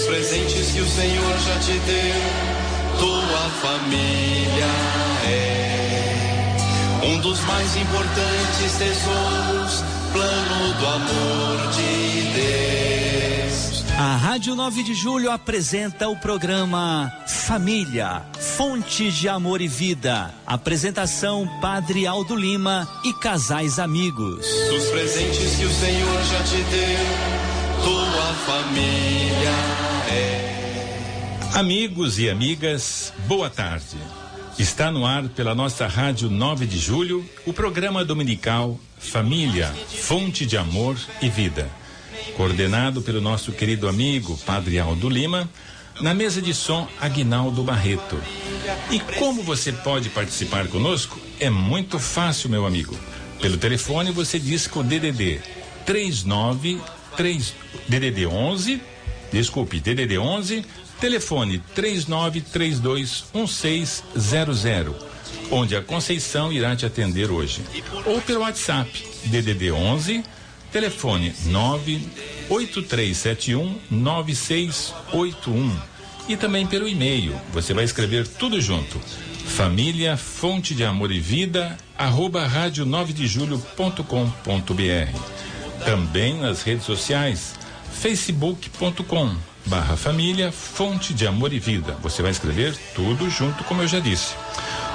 presentes que o Senhor já te deu, tua família é um dos mais importantes tesouros, plano do amor de Deus. A Rádio 9 de Julho apresenta o programa Família, Fonte de Amor e Vida. Apresentação Padre Aldo Lima e casais amigos. Dos presentes que o Senhor já te deu, tua família é. Amigos e amigas, boa tarde. Está no ar pela nossa Rádio 9 de Julho o programa dominical Família, Fonte de Amor e Vida. Coordenado pelo nosso querido amigo Padre Aldo Lima, na mesa de som Aguinaldo Barreto. E como você pode participar conosco? É muito fácil, meu amigo. Pelo telefone você diz com o DDD 11, telefone 39321600, onde a Conceição irá te atender hoje. Ou pelo WhatsApp, DDD 11, telefone 983719681. E também pelo e-mail, você vai escrever tudo junto, família fonte de amor e vida @radio9dejulho.com.br. Também nas redes sociais, facebook.com/família fonte de amor e vida. Você vai escrever tudo junto, como eu já disse.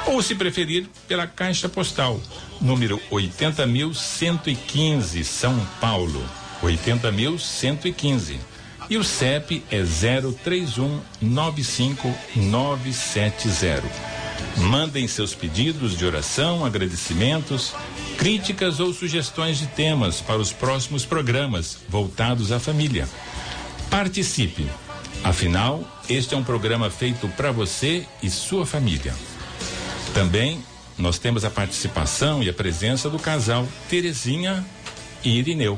Ou, se preferir, pela caixa postal, número 80.115, São Paulo, 80.115. E o CEP é 0319590. Mandem seus pedidos de oração, agradecimentos, críticas ou sugestões de temas para os próximos programas voltados à família. Participe. Afinal, este é um programa feito para você e sua família. Também nós temos a participação e a presença do casal Terezinha e Irineu.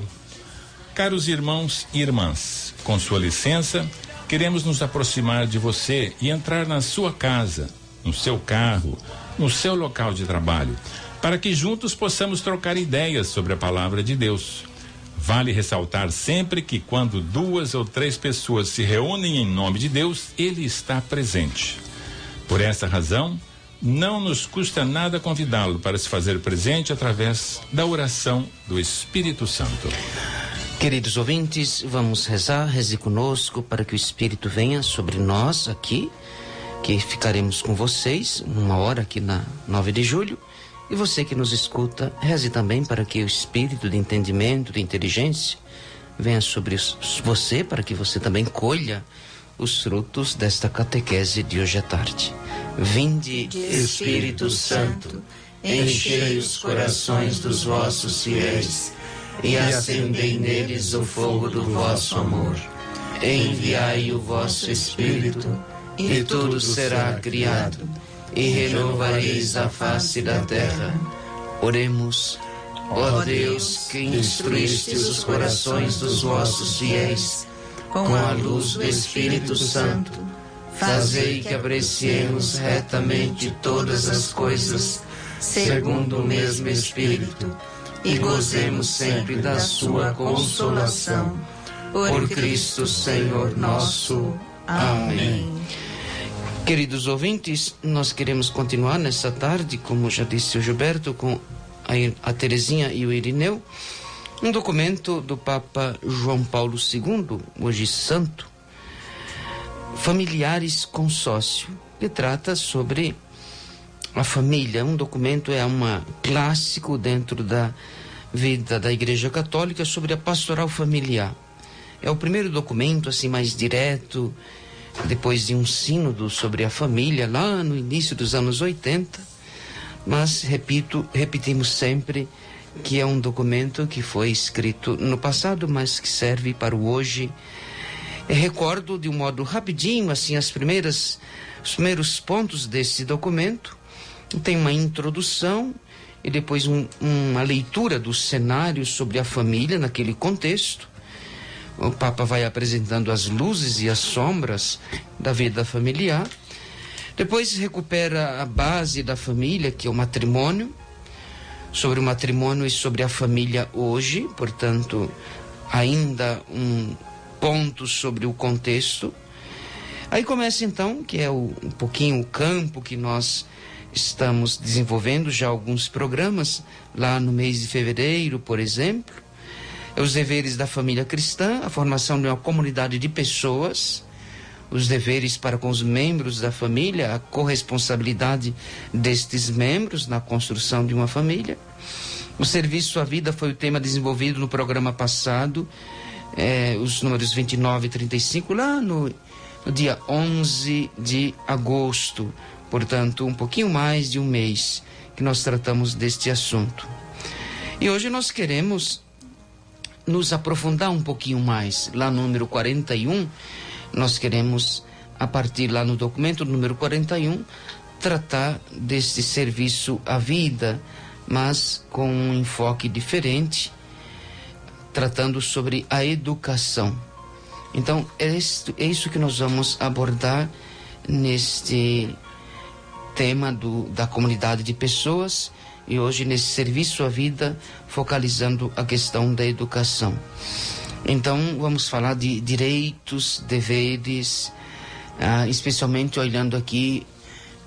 Caros irmãos e irmãs, com sua licença, queremos nos aproximar de você e entrar na sua casa, no seu carro, no seu local de trabalho, para que juntos possamos trocar ideias sobre a palavra de Deus. Vale ressaltar sempre que quando 2 ou 3 pessoas se reúnem em nome de Deus, Ele está presente. Por essa razão, não nos custa nada convidá-lo para se fazer presente através da oração do Espírito Santo. Queridos ouvintes, vamos rezar, reze conosco para que o Espírito venha sobre nós aqui, que ficaremos com vocês 1 hora aqui na 9 de julho. E você que nos escuta, reze também para que o Espírito de entendimento, de inteligência, venha sobre você, para que você também colha os frutos desta catequese de hoje à tarde. Vinde, Espírito Santo, enchei os corações dos vossos fiéis e acendei neles o fogo do vosso amor. Enviai o vosso Espírito e tudo será criado e renovareis a face da terra. Oremos. Ó Deus, que instruístes os corações dos vossos fiéis com a luz do Espírito Santo, fazei que apreciemos retamente todas as coisas, segundo o mesmo Espírito, e gozemos sempre da sua consolação. Por Cristo Senhor nosso. Amém. Queridos ouvintes, nós queremos continuar nessa tarde, como já disse o Gilberto, com a Terezinha e o Irineu, um documento do Papa João Paulo II, hoje santo, Familiares Consócio, que trata sobre a família. Um documento clássico dentro da vida da Igreja Católica sobre a pastoral familiar. É o primeiro documento assim mais direto, depois de um sínodo sobre a família lá no início dos anos 80, mas repetimos sempre que é um documento que foi escrito no passado, mas que serve para o hoje. Recordo de um modo rapidinho assim os primeiros pontos desse documento. Tem uma introdução e depois uma leitura do cenário sobre a família naquele contexto. O Papa vai apresentando as luzes e as sombras da vida familiar. Depois recupera a base da família, que é o matrimônio, sobre o matrimônio e sobre a família hoje, portanto, ainda um ponto sobre o contexto Aí começa então, que é um pouquinho o campo que nós estamos desenvolvendo já alguns programas, lá no mês de fevereiro, por exemplo, os deveres da família cristã, a formação de uma comunidade de pessoas, os deveres para com os membros da família, a corresponsabilidade destes membros na construção de uma família. O serviço à vida foi o tema desenvolvido no programa passado, os números 29 e 35, lá no dia 11 de agosto. Portanto, um pouquinho mais de um mês que nós tratamos deste assunto. E hoje nós queremos nos aprofundar um pouquinho mais. Lá no número 41, nós queremos, a partir lá no documento número 41, tratar deste serviço à vida, mas com um enfoque diferente, tratando sobre a educação. Então, é isso que nós vamos abordar neste tema da comunidade de pessoas, e hoje nesse serviço à vida, focalizando a questão da educação. Então, vamos falar de direitos, deveres, especialmente olhando aqui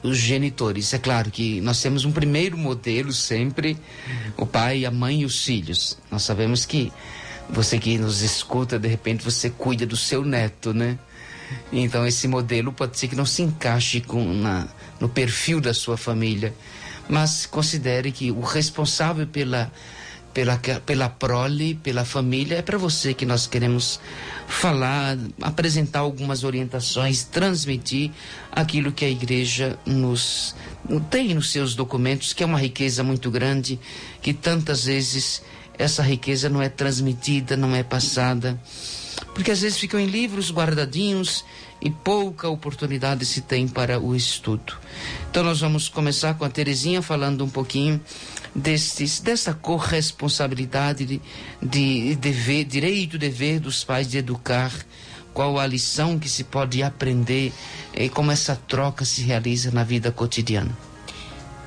os genitores. É claro que nós temos um primeiro modelo sempre, o pai, a mãe e os filhos. Nós sabemos que você que nos escuta, de repente você cuida do seu neto, né? Então esse modelo pode ser que não se encaixe no perfil da sua família, mas considere que o responsável pela prole, pela família, é para você que nós queremos falar, apresentar algumas orientações, transmitir aquilo que a igreja tem nos seus documentos, que é uma riqueza muito grande, que tantas vezes essa riqueza não é transmitida, não é passada, porque às vezes ficam em livros guardadinhos e pouca oportunidade se tem para o estudo. Então nós vamos começar com a Terezinha falando um pouquinho dessa corresponsabilidade de direito, dever dos pais de educar, qual a lição que se pode aprender e como essa troca se realiza na vida cotidiana.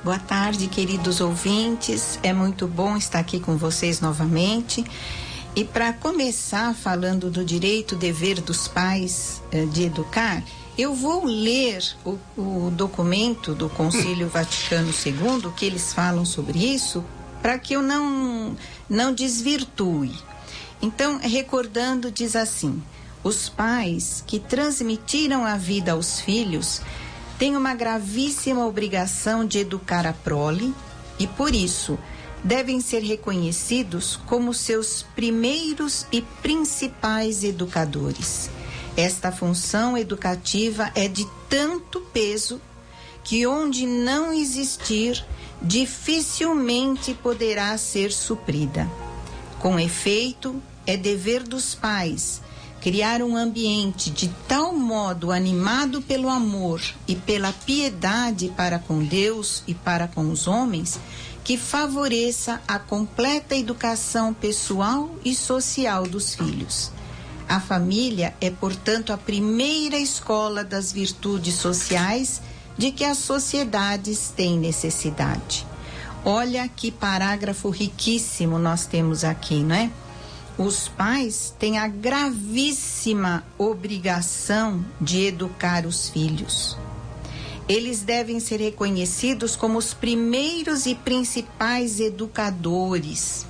Boa tarde, queridos ouvintes, é muito bom estar aqui com vocês novamente. E para começar falando do direito e dever dos pais de educar, eu vou ler o documento do Concílio Vaticano II, que eles falam sobre isso, para que eu não desvirtue. Então, recordando, diz assim: os pais que transmitiram a vida aos filhos têm uma gravíssima obrigação de educar a prole e, por isso, devem ser reconhecidos como seus primeiros e principais educadores. Esta função educativa é de tanto peso que, onde não existir, dificilmente poderá ser suprida. Com efeito, é dever dos pais criar um ambiente de tal modo animado pelo amor e pela piedade para com Deus e para com os homens, que favoreça a completa educação pessoal e social dos filhos. A família é, portanto, a primeira escola das virtudes sociais de que as sociedades têm necessidade. Olha que parágrafo riquíssimo nós temos aqui, não é? Os pais têm a gravíssima obrigação de educar os filhos. Eles devem ser reconhecidos como os primeiros e principais educadores.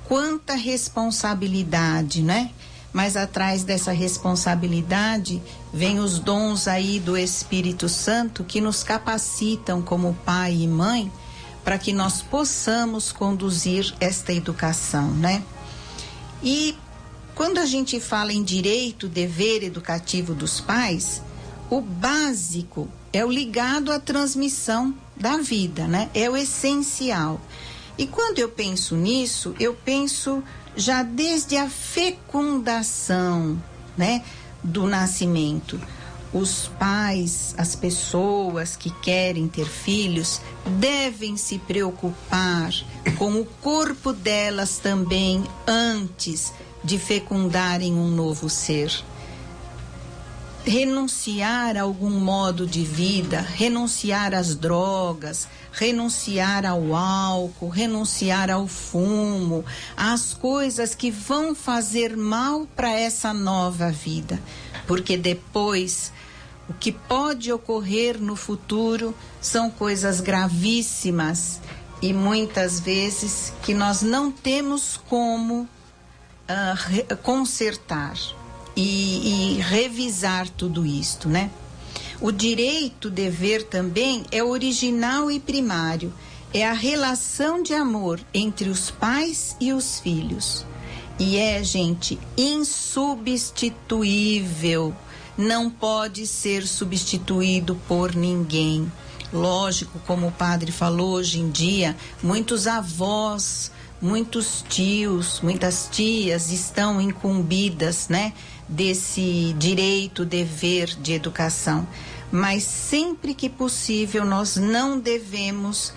Quanta responsabilidade, né? Mas atrás dessa responsabilidade vem os dons aí do Espírito Santo que nos capacitam como pai e mãe para que nós possamos conduzir esta educação, né? E quando a gente fala em direito, dever educativo dos pais, o básico é o ligado à transmissão da vida, né? É o essencial. E quando eu penso nisso, eu penso já desde a fecundação, né, do nascimento. Os pais, as pessoas que querem ter filhos, devem se preocupar com o corpo delas também antes de fecundarem um novo ser. Renunciar a algum modo de vida, renunciar às drogas, renunciar ao álcool, renunciar ao fumo, às coisas que vão fazer mal para essa nova vida, porque depois O que pode ocorrer no futuro são coisas gravíssimas e muitas vezes que nós não temos como consertar e revisar tudo isto, né? O direito-dever também é original e primário. É a relação de amor entre os pais e os filhos. E é, gente, insubstituível. Não pode ser substituído por ninguém. Lógico, como o padre falou, hoje em dia, muitos avós, muitos tios, muitas tias estão incumbidas, né, desse direito, dever de educação. Mas sempre que possível, nós não devemos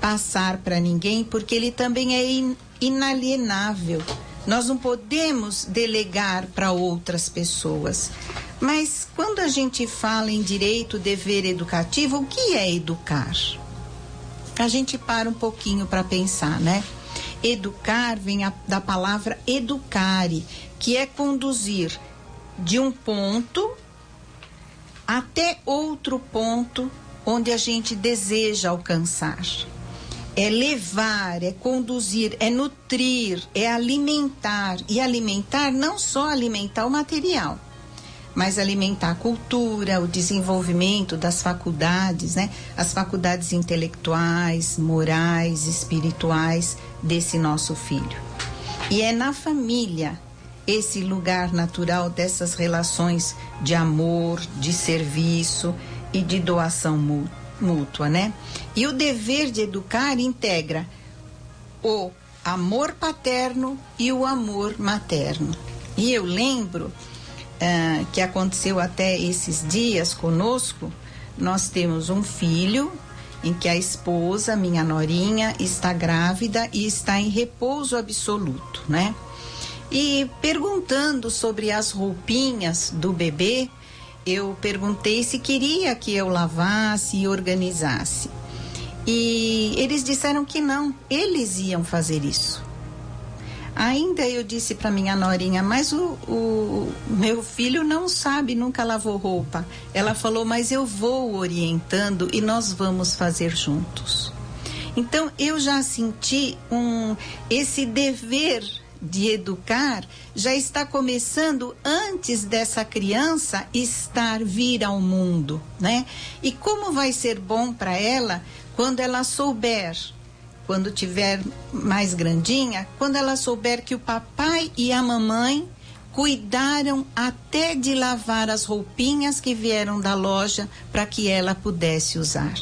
passar para ninguém, porque ele também é inalienável. Nós não podemos delegar para outras pessoas. Mas quando a gente fala em direito, dever educativo, o que é educar? A gente para um pouquinho para pensar, né? Educar vem da palavra educare, que é conduzir de um ponto até outro ponto onde a gente deseja alcançar. É levar, é conduzir, é nutrir, é alimentar. E alimentar, não só alimentar o material, mas alimentar a cultura, o desenvolvimento das faculdades, né? As faculdades intelectuais, morais, espirituais desse nosso filho. E é na família esse lugar natural dessas relações de amor, de serviço e de doação mútua, né? E o dever de educar integra o amor paterno e o amor materno. E eu lembro que aconteceu até esses dias conosco. Nós temos um filho em que a esposa, minha norinha, está grávida e está em repouso absoluto, né? E perguntando sobre as roupinhas do bebê, eu perguntei se queria que eu lavasse e organizasse. E eles disseram que não, eles iam fazer isso. Ainda eu disse para minha norinha, mas o meu filho não sabe, nunca lavou roupa. Ela falou, mas eu vou orientando e nós vamos fazer juntos. Então eu já senti esse dever de educar já está começando antes dessa criança vir ao mundo, né? E como vai ser bom para ela quando ela souber, quando tiver mais grandinha, quando ela souber que o papai e a mamãe cuidaram até de lavar as roupinhas que vieram da loja para que ela pudesse usar.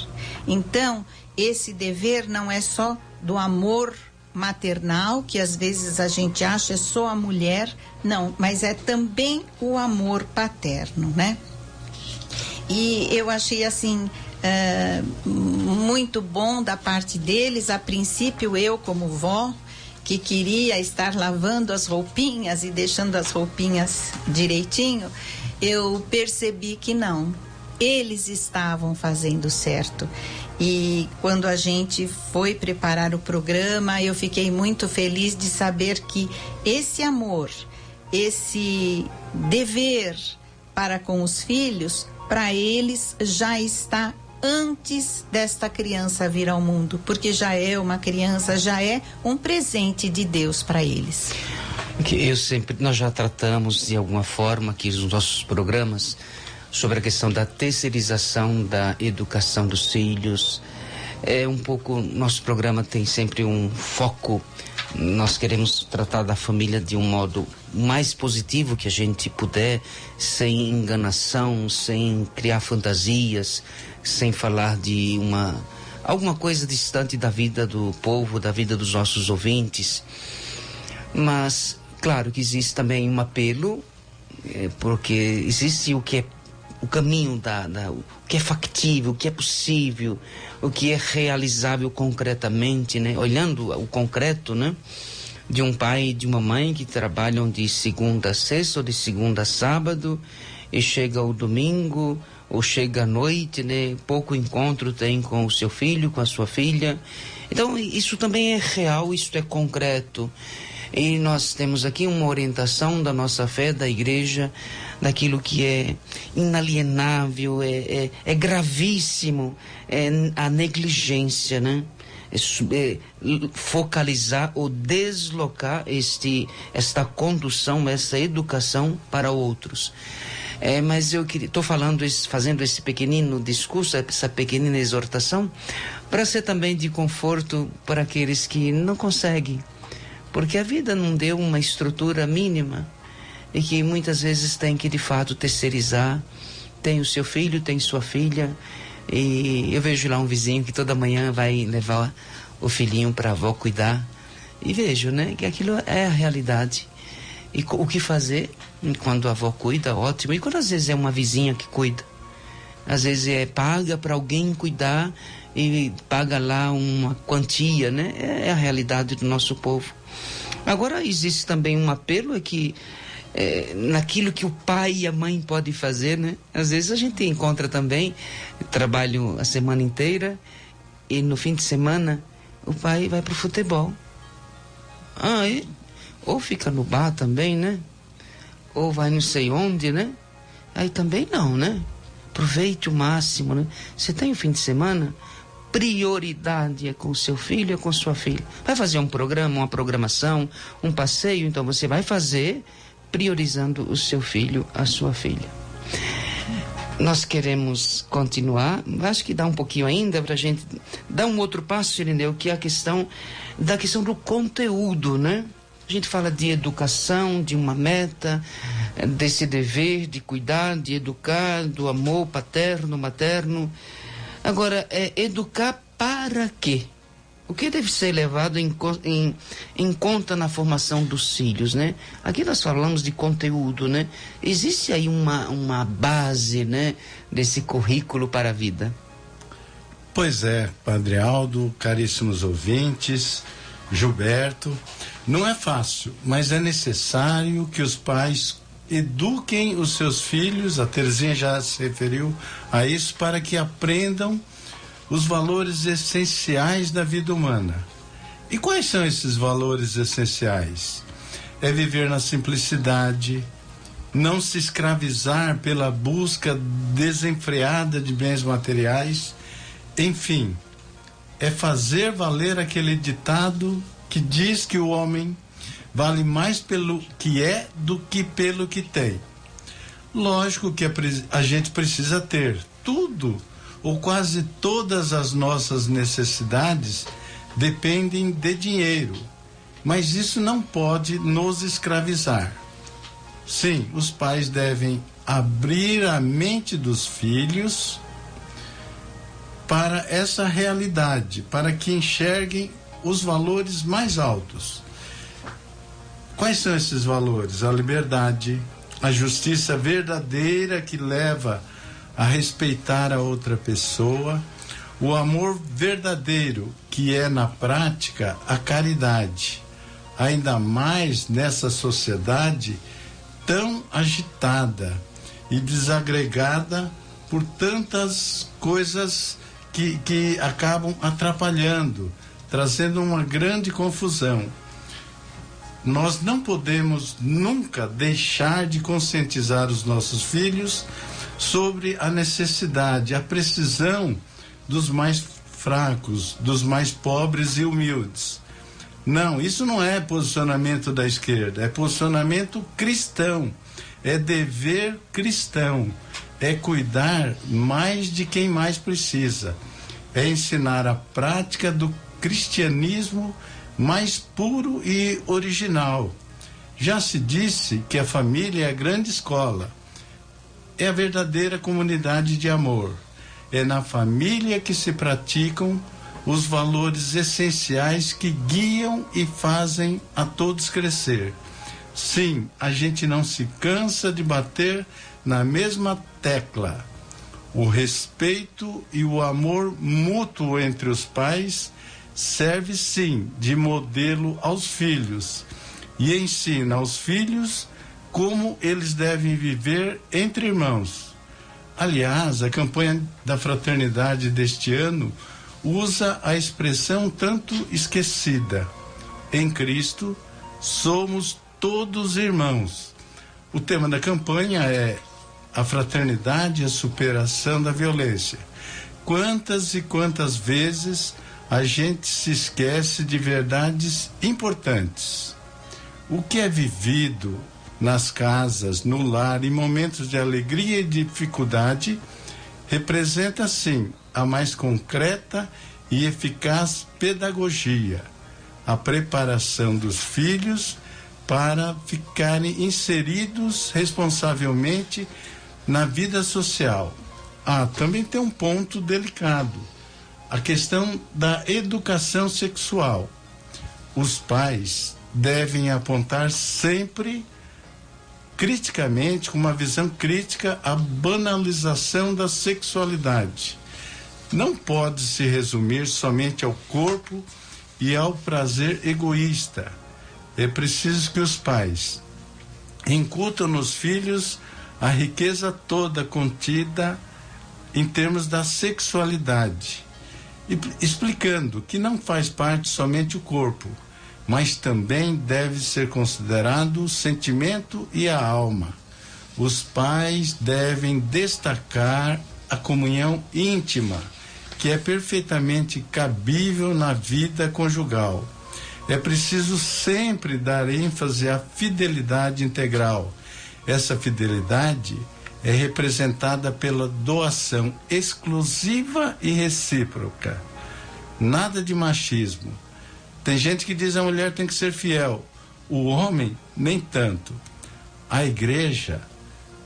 Então, esse dever não é só do amor maternal, que às vezes a gente acha é só a mulher, não, mas é também o amor paterno, né? E eu achei assim muito bom da parte deles. A princípio eu, como vó, que queria estar lavando as roupinhas e deixando as roupinhas direitinho, eu percebi que não, eles estavam fazendo certo. E quando a gente foi preparar o programa, eu fiquei muito feliz de saber que esse amor, esse dever para com os filhos, para eles já está antes desta criança vir ao mundo, porque já é uma criança, já é um presente de Deus para eles. Nós já tratamos de alguma forma aqui nos nossos programas sobre a questão da terceirização da educação dos filhos. Nosso programa tem sempre um foco. Nós queremos tratar da família de um modo mais positivo que a gente puder, sem enganação, sem criar fantasias, sem falar de alguma coisa distante da vida do povo, da vida dos nossos ouvintes. Mas, claro que existe também um apelo, porque existe o caminho o que é factível, o que é possível, o que é realizável concretamente, né? Olhando o concreto, né? De um pai e de uma mãe que trabalham de segunda a sexta ou de segunda a sábado e chega o domingo ou chega à noite, né? Pouco encontro tem com o seu filho, com a sua filha. Então isso também é real, isso é concreto. E nós temos aqui uma orientação da nossa fé, da igreja, daquilo que é inalienável, é gravíssimo, é a negligência, né? Focalizar ou deslocar esta condução, essa educação para outros. Mas eu estou fazendo esse pequenino discurso, essa pequenina exortação, para ser também de conforto para aqueles que não conseguem, porque a vida não deu uma estrutura mínima e que muitas vezes tem que de fato terceirizar. Tem o seu filho, tem sua filha, e eu vejo lá um vizinho que toda manhã vai levar o filhinho para a avó cuidar, e vejo, né, que aquilo é a realidade. E o que fazer quando a avó cuida, ótimo. E quando às vezes é uma vizinha que cuida, às vezes paga para alguém cuidar e paga lá uma quantia, né? É a realidade do nosso povo. Agora existe também um apelo naquilo que o pai e a mãe podem fazer, né? Às vezes a gente encontra também, trabalho a semana inteira e no fim de semana o pai vai pro futebol. Ou fica no bar também, né? Ou vai não sei onde, né? Aí também não, né? Aproveite o máximo, né? Você tem o fim de semana, prioridade é com o seu filho, é com sua filha. Vai fazer um programa, uma programação, um passeio, então você vai fazer priorizando o seu filho, a sua filha. Nós queremos continuar, acho que dá um pouquinho ainda para a gente dar um outro passo, Irineu, que é a questão do conteúdo, né? A gente fala de educação, de uma meta, desse dever de cuidar, de educar, do amor paterno, materno. Agora, educar para quê? O que deve ser levado em conta na formação dos filhos, né? Aqui nós falamos de conteúdo, né? Existe aí uma base, né, desse currículo para a vida? Pois é, Padre Aldo, caríssimos ouvintes, Gilberto, não é fácil, mas é necessário que os pais eduquem os seus filhos, a Terezinha já se referiu a isso, para que aprendam os valores essenciais da vida humana. E quais são esses valores essenciais? É viver na simplicidade, não se escravizar pela busca desenfreada de bens materiais, enfim, é fazer valer aquele ditado que diz que o homem vale mais pelo que é do que pelo que tem. Lógico que a gente precisa ter tudo, ou quase todas as nossas necessidades dependem de dinheiro, mas isso não pode nos escravizar. Sim, os pais devem abrir a mente dos filhos para essa realidade, para que enxerguem os valores mais altos. Quais são esses valores? A liberdade, a justiça verdadeira que leva a respeitar a outra pessoa, o amor verdadeiro, que é na prática a caridade, ainda mais nessa sociedade tão agitada e desagregada por tantas coisas que acabam atrapalhando, trazendo uma grande confusão. Nós não podemos nunca deixar de conscientizar os nossos filhos sobre a necessidade, a precisão dos mais fracos, dos mais pobres e humildes. Não, isso não é posicionamento da esquerda, é posicionamento cristão, é dever cristão, é cuidar mais de quem mais precisa, é ensinar a prática do cristianismo mais puro e original. Já se disse que a família é a grande escola, é a verdadeira comunidade de amor. É na família que se praticam os valores essenciais que guiam e fazem a todos crescer. Sim, a gente não se cansa de bater na mesma tecla. O respeito e o amor mútuo entre os pais serve sim de modelo aos filhos e ensina aos filhos como eles devem viver entre irmãos. Aliás, a campanha da fraternidade deste ano usa a expressão tanto esquecida: em Cristo somos todos irmãos. O tema da campanha é a fraternidade e a superação da violência. Quantas e quantas vezes a gente se esquece de verdades importantes? O que é vivido nas casas, no lar, em momentos de alegria e dificuldade, representa, sim, a mais concreta e eficaz pedagogia, a preparação dos filhos para ficarem inseridos responsavelmente na vida social. Também tem um ponto delicado, a questão da educação sexual. Os pais devem apontar sempre criticamente, com uma visão crítica, a banalização da sexualidade. Não pode se resumir somente ao corpo e ao prazer egoísta. É preciso que os pais incutam nos filhos a riqueza toda contida em termos da sexualidade, explicando que não faz parte somente o corpo, mas também deve ser considerado o sentimento e a alma. Os pais devem destacar a comunhão íntima, que é perfeitamente cabível na vida conjugal. É preciso sempre dar ênfase à fidelidade integral. Essa fidelidade é representada pela doação exclusiva e recíproca. Nada de machismo. Tem gente que diz que a mulher tem que ser fiel, o homem nem tanto. A igreja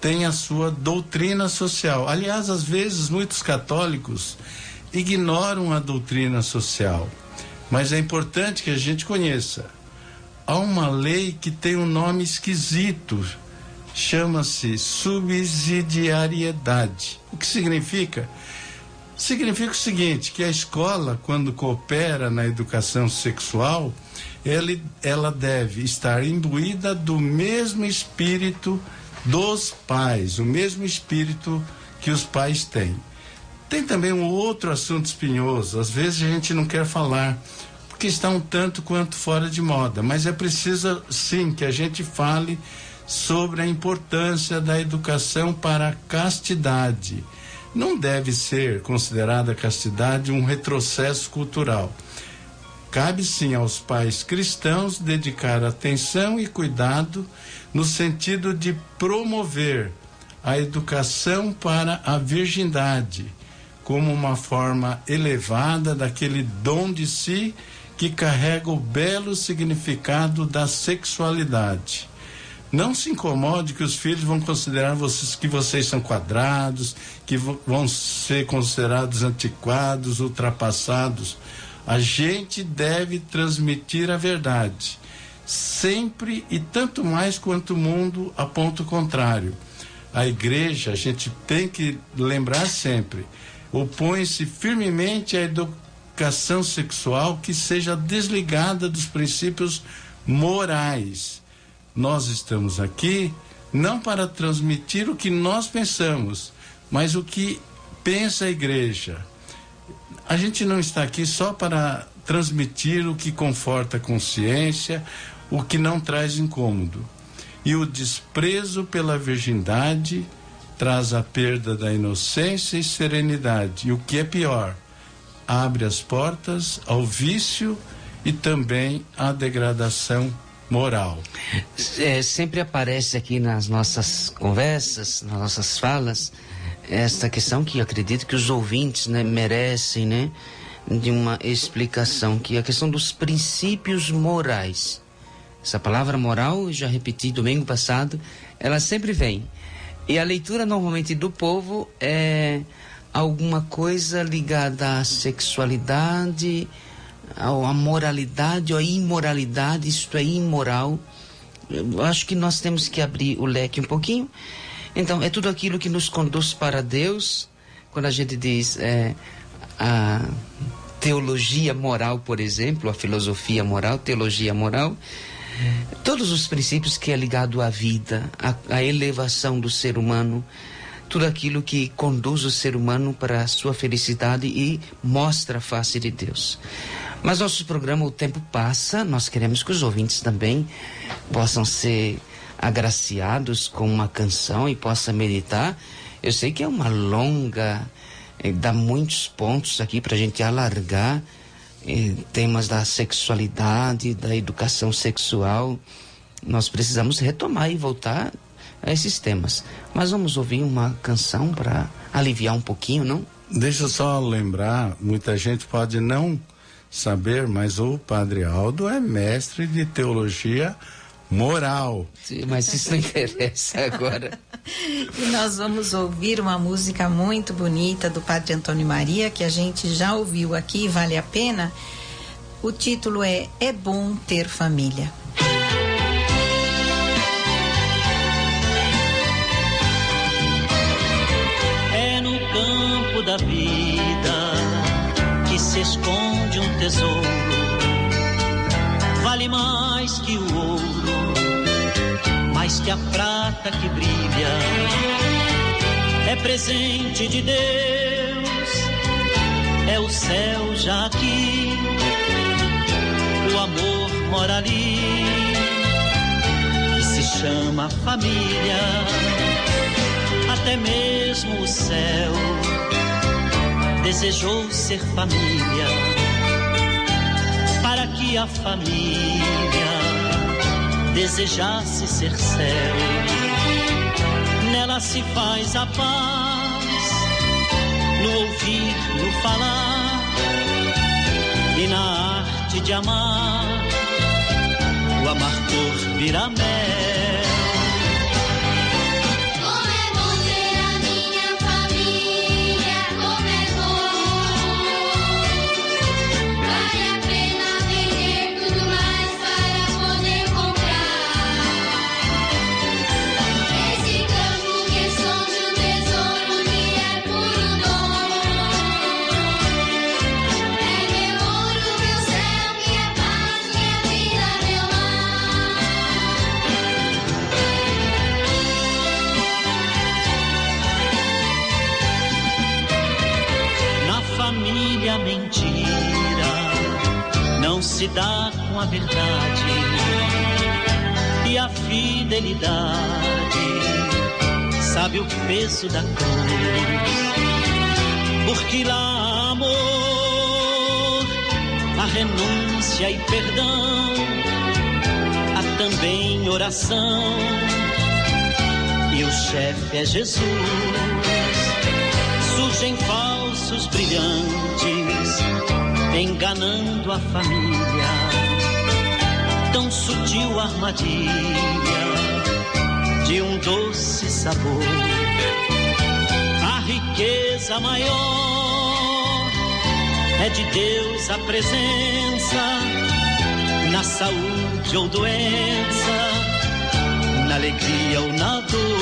tem a sua doutrina social. Aliás, às vezes, muitos católicos ignoram a doutrina social, mas é importante que a gente conheça. Há uma lei que tem um nome esquisito, chama-se subsidiariedade. O que significa? Significa o seguinte, que a escola, quando coopera na educação sexual, ela deve estar imbuída do mesmo espírito dos pais, o mesmo espírito que os pais têm. Tem também um outro assunto espinhoso, às vezes a gente não quer falar, porque está um tanto quanto fora de moda, mas é preciso sim que a gente fale sobre a importância da educação para a castidade. Não deve ser considerada a castidade um retrocesso cultural. Cabe sim aos pais cristãos dedicar atenção e cuidado no sentido de promover a educação para a virgindade, como uma forma elevada daquele dom de si que carrega o belo significado da sexualidade. Não se incomode que os filhos vão considerar que vocês são quadrados, que vão ser considerados antiquados, ultrapassados. A gente deve transmitir a verdade, sempre e tanto mais quanto o mundo aponta o contrário. A igreja, a gente tem que lembrar sempre, opõe-se firmemente à educação sexual que seja desligada dos princípios morais. Nós estamos aqui não para transmitir o que nós pensamos, mas o que pensa a igreja. A gente não está aqui só para transmitir o que conforta a consciência, o que não traz incômodo. E o desprezo pela virgindade traz a perda da inocência e serenidade. E o que é pior, abre as portas ao vício e também à degradação moral. Sempre aparece aqui nas nossas conversas, nas nossas falas, esta questão que acredito que os ouvintes, né, merecem, né, de uma explicação, que é a questão dos princípios morais. Essa palavra moral, eu já repeti domingo passado, ela sempre vem. E a leitura normalmente do povo é alguma coisa ligada à sexualidade, a moralidade ou a imoralidade, isto é imoral. Eu acho que nós temos que abrir o leque um pouquinho. Então, é tudo aquilo que nos conduz para Deus. Quando a gente diz a teologia moral, por exemplo, a filosofia moral, teologia moral, todos os princípios que é ligado à vida, à elevação do ser humano, tudo aquilo que conduz o ser humano para a sua felicidade e mostra a face de Deus. Mas nosso programa, o tempo passa, nós queremos que os ouvintes também possam ser agraciados com uma canção e possam meditar. Eu sei que é uma longa, dá muitos pontos aqui para a gente alargar, temas da sexualidade, da educação sexual. Nós precisamos retomar e voltar a esses temas. Mas vamos ouvir uma canção para aliviar um pouquinho, não? Deixa eu só lembrar, muita gente pode não saber, mas o Padre Aldo é mestre de teologia moral. Sim, mas isso não interessa agora. E nós vamos ouvir uma música muito bonita do Padre Antônio Maria, que a gente já ouviu aqui, vale a pena. O título é Bom Ter Família. É no campo da vida que se esconde um tesouro, vale mais que o ouro, mais que a prata que brilha, é presente de Deus, é o céu já aqui, o amor mora ali, e se chama família, até mesmo o céu desejou ser família, para que a família desejasse ser céu. Nela se faz a paz, no ouvir, no falar, e na arte de amar, o amargor vira mel. A mentira não se dá com a verdade, e a fidelidade sabe o peso da cruz, porque lá há amor, a renúncia e perdão, há também oração, e o chefe é Jesus. Surgem falsos brilhantes, enganando a família, tão sutil armadilha de um doce sabor. A riqueza maior é de Deus a presença, na saúde ou doença, na alegria ou na dor.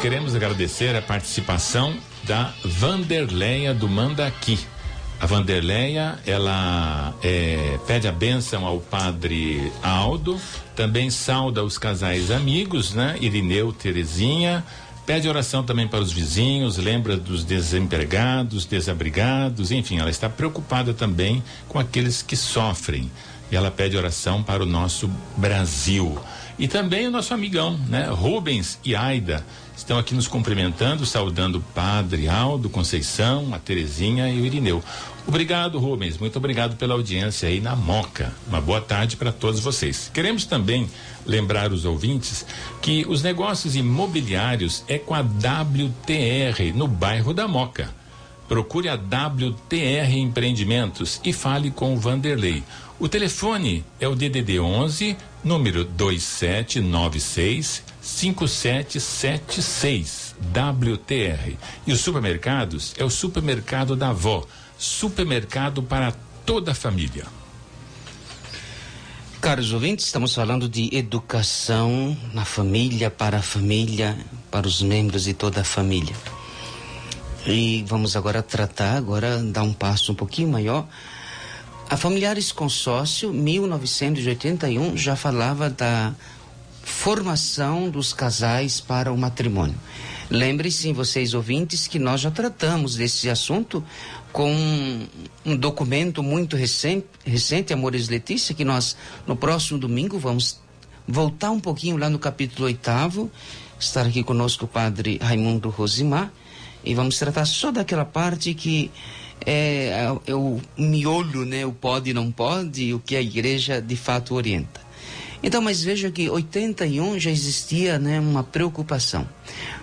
Queremos agradecer a participação da Vanderleia do Mandaqui. A Vanderleia, ela pede a bênção ao Padre Aldo, também sauda os casais amigos, né? Irineu, Terezinha, pede oração também para os vizinhos, lembra dos desempregados, desabrigados, enfim, ela está preocupada também com aqueles que sofrem. E ela pede oração para o nosso Brasil. E também o nosso amigão, né? Rubens e Aida estão aqui nos cumprimentando, saudando o Padre Aldo, Conceição, a Terezinha e o Irineu. Obrigado, Rubens, muito obrigado pela audiência aí na Moca. Uma boa tarde para todos vocês. Queremos também lembrar os ouvintes que os negócios imobiliários é com a WTR, no bairro da Moca. Procure a WTR Empreendimentos e fale com o Vanderlei. O telefone é o DDD 11, número 2796-5776, WTR. E os supermercados é o Supermercado da Avó, supermercado para toda a família. Caros ouvintes, estamos falando de educação na família, para os membros de toda a família. E vamos agora dar um passo um pouquinho maior. A Familiares Consórcio, 1981, já falava da formação dos casais para o matrimônio. Lembrem-se, vocês ouvintes, que nós já tratamos desse assunto com um documento muito recente, Amores Letícia, que nós, no próximo domingo, vamos voltar um pouquinho lá no capítulo 8º, estar aqui conosco o Padre Raimundo Rosimar, e vamos tratar só daquela parte que é o miolo, né? O pode e não pode, o que a igreja de fato orienta. Então, mas veja que em 81 já existia, né, uma preocupação.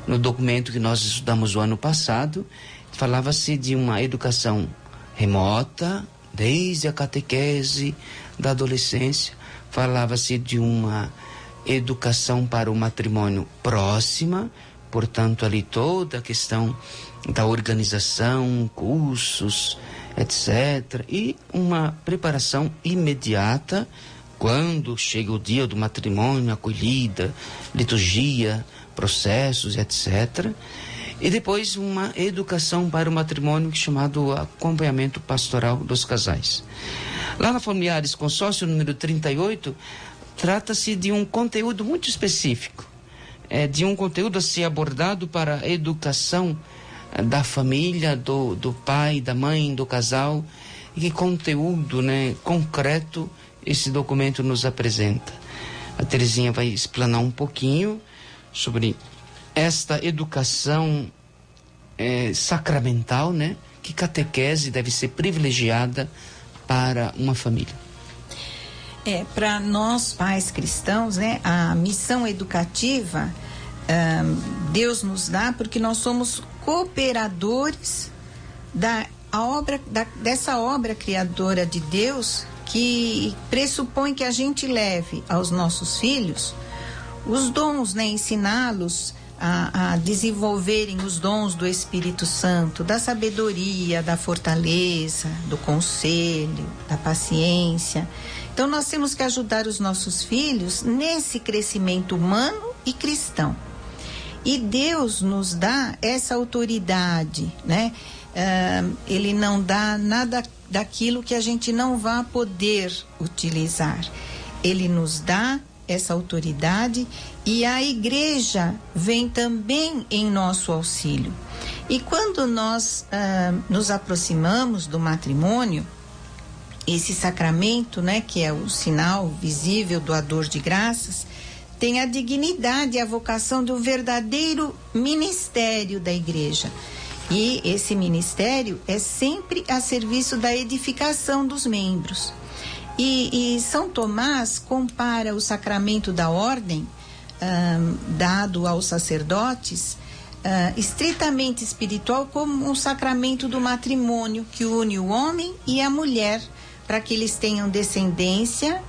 No documento que nós estudamos o ano passado, falava-se de uma educação remota, desde a catequese da adolescência, falava-se de uma educação para o matrimônio próxima, portanto, ali toda a questão da organização, cursos, etc. E uma preparação imediata quando chega o dia do matrimônio, acolhida, liturgia, processos, etc. E depois uma educação para o matrimônio chamado acompanhamento pastoral dos casais. Lá na Familiares Consórcio número 38, trata-se de um conteúdo muito específico, de um conteúdo a ser abordado para a educação da família, do pai, da mãe, do casal. E que conteúdo, né, concreto esse documento nos apresenta. A Terezinha vai explanar um pouquinho sobre esta educação sacramental, né? Que catequese deve ser privilegiada para uma família. Para nós pais cristãos, né? A missão educativa Deus nos dá porque nós somos cooperadores dessa obra criadora de Deus, que pressupõe que a gente leve aos nossos filhos os dons, né? Ensiná-los a desenvolverem os dons do Espírito Santo, da sabedoria, da fortaleza, do conselho, da paciência. Então nós temos que ajudar os nossos filhos nesse crescimento humano e cristão. E Deus nos dá essa autoridade, né? Ele não dá nada daquilo que a gente não vai poder utilizar. Ele nos dá essa autoridade e a igreja vem também em nosso auxílio. E quando nós nos aproximamos do matrimônio, esse sacramento, né, que é o sinal visível doador de graças, tem a dignidade e a vocação do verdadeiro ministério da igreja. E esse ministério é sempre a serviço da edificação dos membros. E São Tomás compara o sacramento da ordem, dado aos sacerdotes, estritamente espiritual, como um sacramento do matrimônio que une o homem e a mulher, para que eles tenham descendência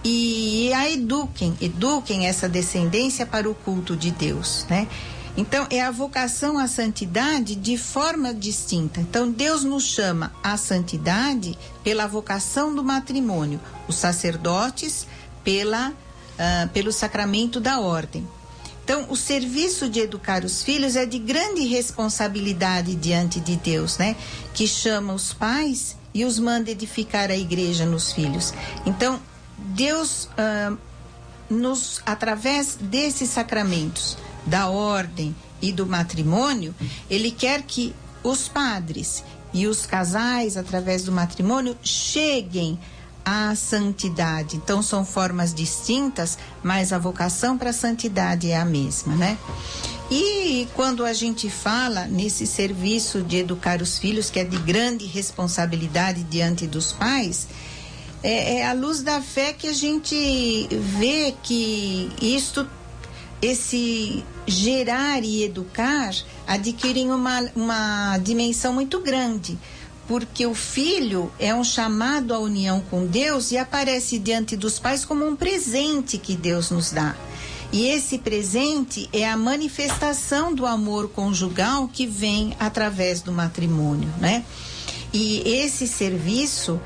e a eduquem essa descendência para o culto de Deus, né? Então, é a vocação à santidade de forma distinta. Então, Deus nos chama à santidade pela vocação do matrimônio, os sacerdotes pelo sacramento da ordem. Então, o serviço de educar os filhos é de grande responsabilidade diante de Deus, né? Que chama os pais e os manda edificar a igreja nos filhos. Então, Deus, através desses sacramentos, da ordem e do matrimônio, ele quer que os padres e os casais, através do matrimônio, cheguem à santidade. Então são formas distintas, mas a vocação para a santidade é a mesma, né? E quando a gente fala nesse serviço de educar os filhos, que é de grande responsabilidade diante dos pais, é à luz da fé que a gente vê que esse gerar e educar adquirem uma dimensão muito grande, porque o filho é um chamado à união com Deus e aparece diante dos pais como um presente que Deus nos dá. E esse presente é a manifestação do amor conjugal que vem através do matrimônio, né? E esse serviço,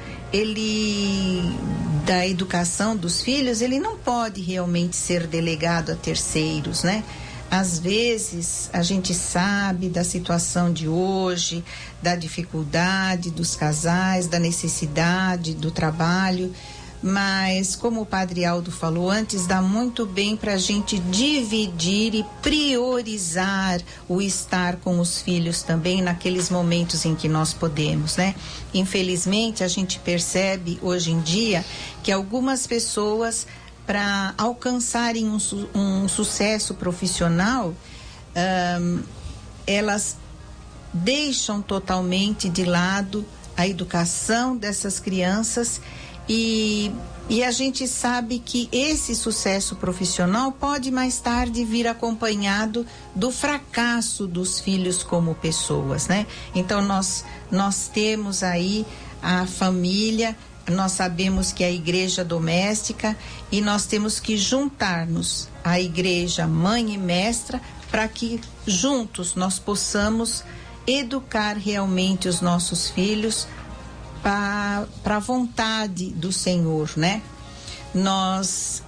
da educação dos filhos, ele não pode realmente ser delegado a terceiros, né? Às vezes, a gente sabe da situação de hoje, da dificuldade dos casais, da necessidade do trabalho, mas, como o Padre Aldo falou antes, dá muito bem para a gente dividir e priorizar o estar com os filhos também naqueles momentos em que nós podemos, né? Infelizmente, a gente percebe hoje em dia que algumas pessoas, para alcançarem um sucesso profissional, elas deixam totalmente de lado a educação dessas crianças e a gente sabe que esse sucesso profissional pode mais tarde vir acompanhado do fracasso dos filhos como pessoas, né? Então nós temos aí a família, nós sabemos que é a igreja doméstica e nós temos que juntar-nos à igreja mãe e mestra para que juntos nós possamos educar realmente os nossos filhos para a vontade do Senhor, né? Nós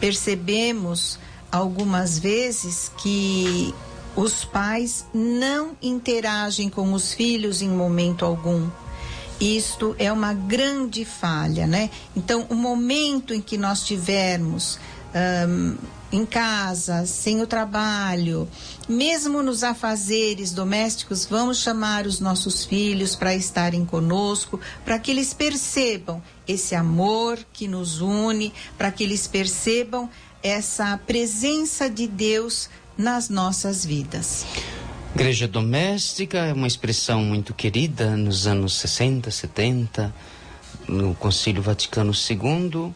percebemos algumas vezes que os pais não interagem com os filhos em momento algum. Isto é uma grande falha, né? Então, o momento em que nós tivermos em casa, sem o trabalho, mesmo nos afazeres domésticos, vamos chamar os nossos filhos para estarem conosco, para que eles percebam esse amor que nos une, para que eles percebam essa presença de Deus nas nossas vidas. Igreja doméstica é uma expressão muito querida nos anos 60, 70, no Concílio Vaticano II,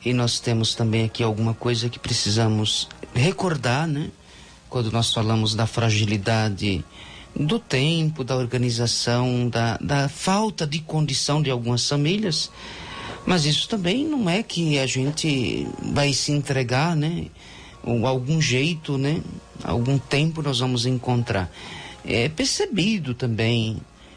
e nós temos também aqui alguma coisa que precisamos recordar, né? Quando nós falamos da fragilidade do tempo, da organização, da falta de condição de algumas famílias, mas isso também não é que a gente vai se entregar, né? Ou algum jeito, né? Algum tempo nós vamos encontrar. É percebido também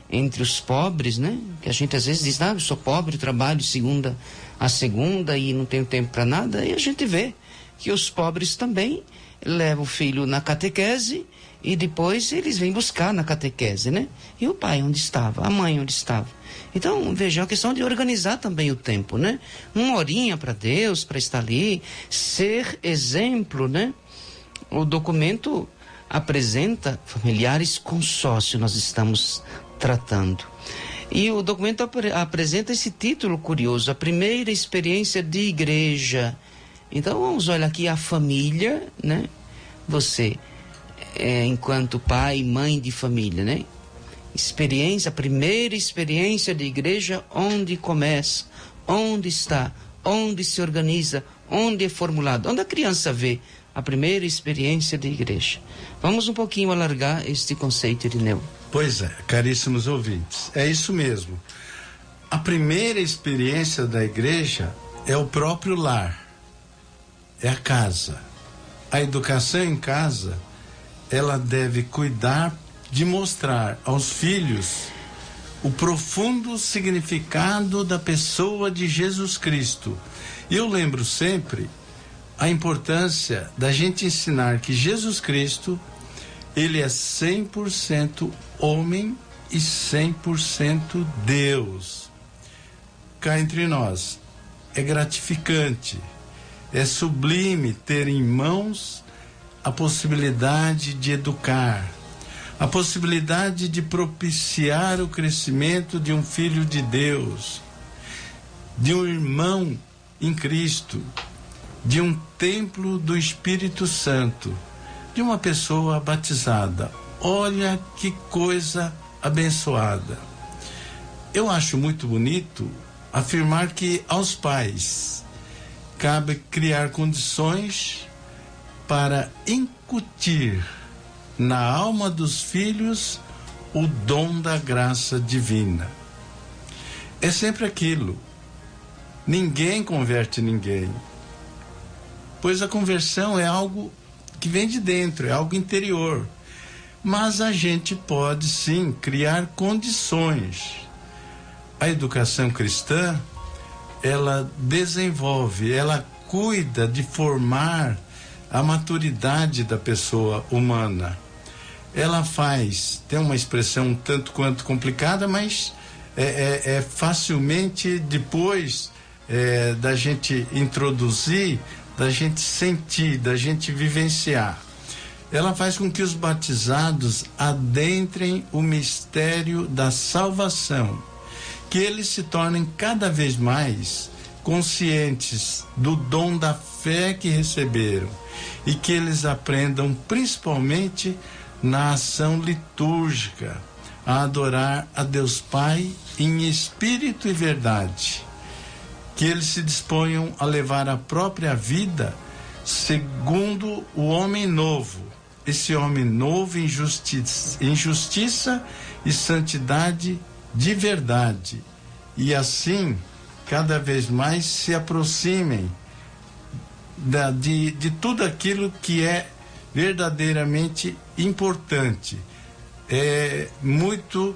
entre os pobres, né? Que a gente às vezes diz, eu sou pobre, trabalho segunda a segunda e não tenho tempo para nada. E a gente vê que os pobres também levam o filho na catequese e depois eles vêm buscar na catequese, né? E o pai onde estava? A mãe onde estava? Então, veja, é uma questão de organizar também o tempo, né? Uma horinha para Deus, para estar ali, ser exemplo, né? O documento apresenta familiares consórcio, nós estamos tratando. E o documento apresenta esse título curioso, a primeira experiência de igreja. Então, vamos olhar aqui a família, né? Você, enquanto pai e mãe de família, né? Experiência, a primeira experiência de igreja, onde começa, onde está, onde se organiza, onde é formulado, onde a criança vê a primeira experiência de igreja. Vamos um pouquinho alargar este conceito, Irineu. Pois é, caríssimos ouvintes, é isso mesmo. A primeira experiência da igreja é o próprio lar, é a casa. A educação em casa, ela deve cuidar de mostrar aos filhos o profundo significado da pessoa de Jesus Cristo. E eu lembro sempre a importância da gente ensinar que Jesus Cristo, ele é 100% homem e 100% Deus. Cá entre nós, é gratificante, é sublime ter em mãos a possibilidade de educar, a possibilidade de propiciar o crescimento de um filho de Deus, de um irmão em Cristo, de um templo do Espírito Santo, de uma pessoa batizada. Olha que coisa abençoada. Eu acho muito bonito afirmar que aos pais cabe criar condições para incutir na alma dos filhos o dom da graça divina. É sempre aquilo. Ninguém converte ninguém, pois a conversão é algo que vem de dentro, é algo interior. Mas a gente pode sim criar condições. A educação cristã, ela desenvolve, ela cuida de formar a maturidade da pessoa humana. Ela tem uma expressão um tanto quanto complicada, mas é facilmente depois da gente introduzir, da gente sentir, da gente vivenciar. Ela faz com que os batizados adentrem o mistério da salvação, que eles se tornem cada vez mais conscientes do dom da fé que receberam e que eles aprendam principalmente na ação litúrgica a adorar a Deus Pai em espírito e verdade, que eles se disponham a levar a própria vida segundo o homem novo, esse homem novo em justiça e santidade de verdade, e assim cada vez mais se aproximem de tudo aquilo que é verdadeiramente importante. É muito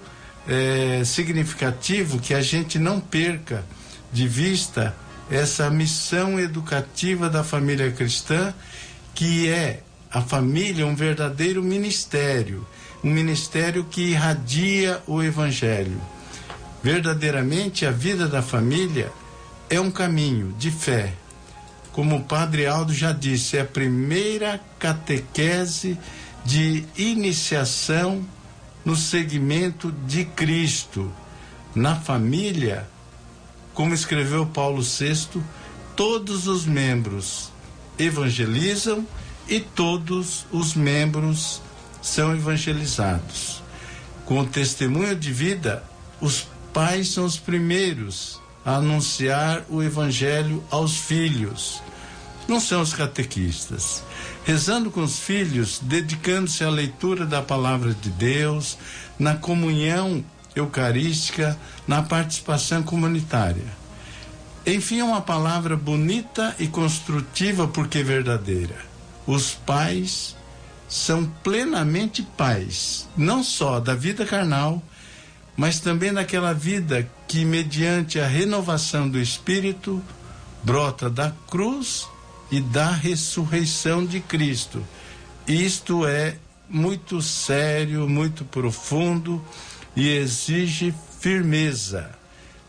significativo que a gente não perca de vista essa missão educativa da família cristã, que é a família um verdadeiro ministério, um ministério que irradia o evangelho. Verdadeiramente a vida da família é um caminho de fé. Como o Padre Aldo já disse, é a primeira catequese de iniciação no segmento de Cristo. Na família, como escreveu Paulo VI, todos os membros evangelizam e todos os membros são evangelizados. Com o testemunho de vida, os pais são os primeiros a anunciar o evangelho aos filhos. Não são os catequistas. Rezando com os filhos, dedicando-se à leitura da palavra de Deus, na comunhão eucarística, na participação comunitária. Enfim, é uma palavra bonita e construtiva porque verdadeira. Os pais são plenamente pais, não só da vida carnal, mas também daquela vida que, mediante a renovação do Espírito, brota da cruz e da ressurreição de Cristo. Isto é muito sério, muito profundo e exige firmeza,